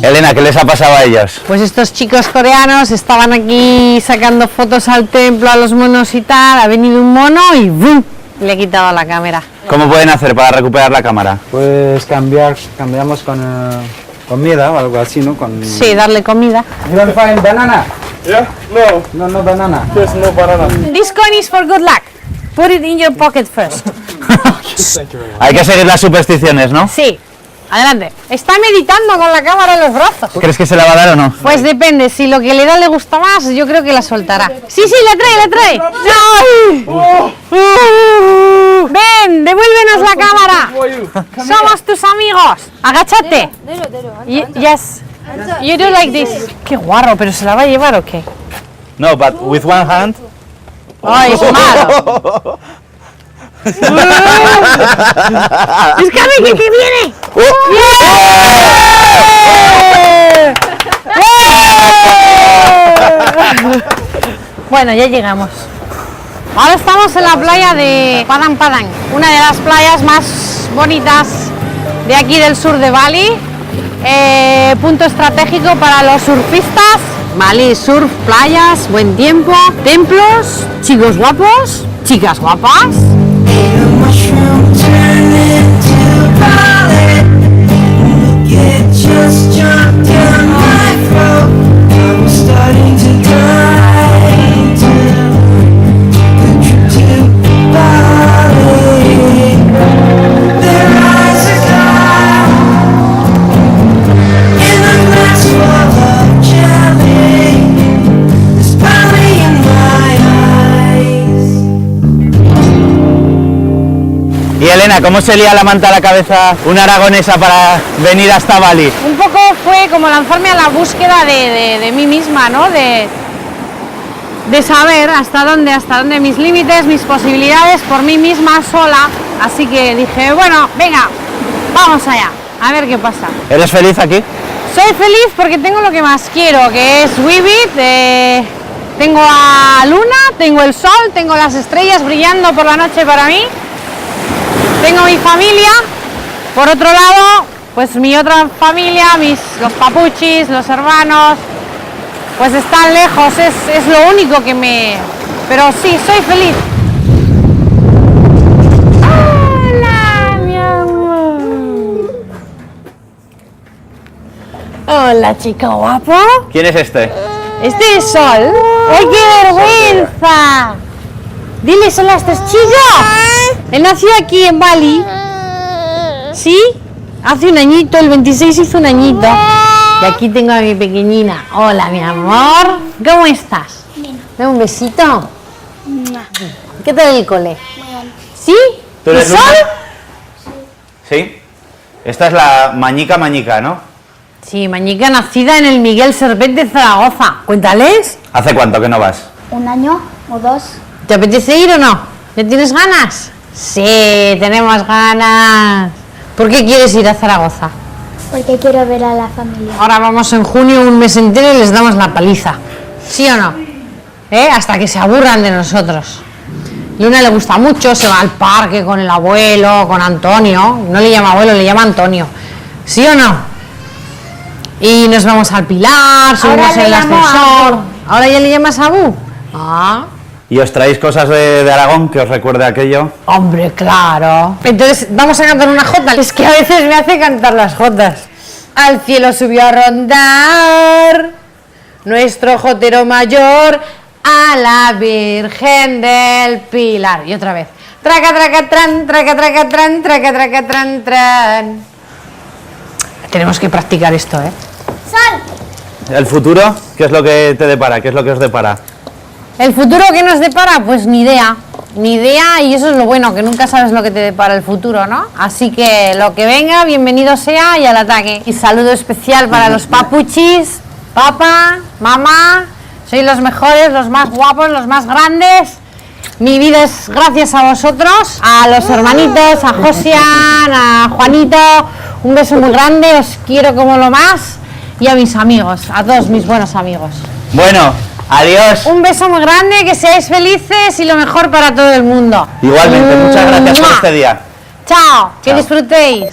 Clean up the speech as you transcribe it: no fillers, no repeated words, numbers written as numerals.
Elena, ¿qué les ha pasado a ellos? Pues estos chicos coreanos estaban aquí sacando fotos al templo, a los monos y tal, ha venido un mono y ¡bum!, le he quitado la cámara. ¿Cómo pueden hacer para recuperar la cámara? Pues cambiamos con comida o algo así, ¿no? Sí, darle comida. You don't find banana? Yeah? No. No banana. There's no banana. This coin is for good luck. Put it in your pocket first. Thank you very much. Hay que seguir las supersticiones, ¿no? Sí, adelante. Está meditando con la cámara en los brazos. ¿Crees que se la va a dar o no? Pues depende, si lo que le da le gusta más, yo creo que la soltará. Sí, le trae. ¡Ay! Ven, devuélvenos la cámara. Somos tus amigos. Agáchate. Yes. You do like this. Qué guarro, pero ¿se la va a llevar o qué? No, but with one hand. Ay, es malo. Es que viene. Bueno, ya llegamos. Ahora estamos en la playa de Padang Padang, una de las playas más bonitas de aquí del sur de Bali. Punto estratégico para los surfistas. Bali, surf, playas, buen tiempo, templos, chicos guapos, chicas guapas. Y Elena, ¿cómo se lía la manta a la cabeza una aragonesa para venir hasta Bali? Un poco fue como lanzarme a la búsqueda de mí misma, ¿no? De saber hasta dónde mis límites, mis posibilidades por mí misma sola. Así que dije, bueno, venga, vamos allá, a ver qué pasa. ¿Eres feliz aquí? Soy feliz porque tengo lo que más quiero, que es Wibit. Tengo a Luna, tengo el sol, tengo las estrellas brillando por la noche para mí. Tengo mi familia, por otro lado, pues mi otra familia, los papuchis, los hermanos, pues están lejos, es lo único que me... Pero sí, soy feliz. Hola, mi amor. Hola, chica guapo. ¿Quién es este? Este es Sol. ¡Ay, qué vergüenza! Dile hola a estos chicos. Él nació aquí en Bali. ¿Sí? Hace un añito, el 26 hizo un añito. Y aquí tengo a mi pequeñina. Hola, mi amor. ¿Cómo estás? Bien. ¿Dame un besito? ¿Qué tal el cole? ¿Sí? ¿Tú ¿Y eres Sol? Luna? Sí. Esta es la Mañica, ¿no? Sí, Mañica, nacida en el Miguel Servet de Zaragoza. Cuéntales. ¿Hace cuánto que no vas? ¿Un año o dos? ¿Te apetece ir o no? ¿Ya tienes ganas? Sí, tenemos ganas. ¿Por qué quieres ir a Zaragoza? Porque quiero ver a la familia. Ahora vamos en junio, un mes entero y les damos la paliza. ¿Sí o no? Hasta que se aburran de nosotros. Luna le gusta mucho, se va al parque con el abuelo, con Antonio. No le llama abuelo, le llama Antonio. ¿Sí o no? Y nos vamos al Pilar, subimos en el ascensor. ¿Ahora ya le llamas Abu? Ah. ¿Y os traéis cosas de Aragón que os recuerde aquello? Hombre, claro. Entonces, vamos a cantar una jota. Es que a veces me hace cantar las jotas. Al cielo subió a rondar nuestro jotero mayor a la Virgen del Pilar. Y otra vez. Traca, traca, tran, traca, traca, tran, traca, traca, tran, tran. Tenemos que practicar esto, ¿eh? ¡Sol! ¿El futuro? ¿Qué es lo que te depara? ¿Qué es lo que os depara? ¿El futuro que nos depara? Pues ni idea, y eso es lo bueno, que nunca sabes lo que te depara el futuro, ¿no? Así que lo que venga, bienvenido sea y al ataque. Y saludo especial para los papuchis, papá, mamá, sois los mejores, los más guapos, los más grandes. Mi vida es gracias a vosotros, a los hermanitos, a Josian, a Juanito, un beso muy grande, os quiero como lo más, y a mis amigos, a todos mis buenos amigos. Bueno, adiós. Un beso muy grande, que seáis felices y lo mejor para todo el mundo. Igualmente, muchas gracias por este día. Chao, que disfrutéis.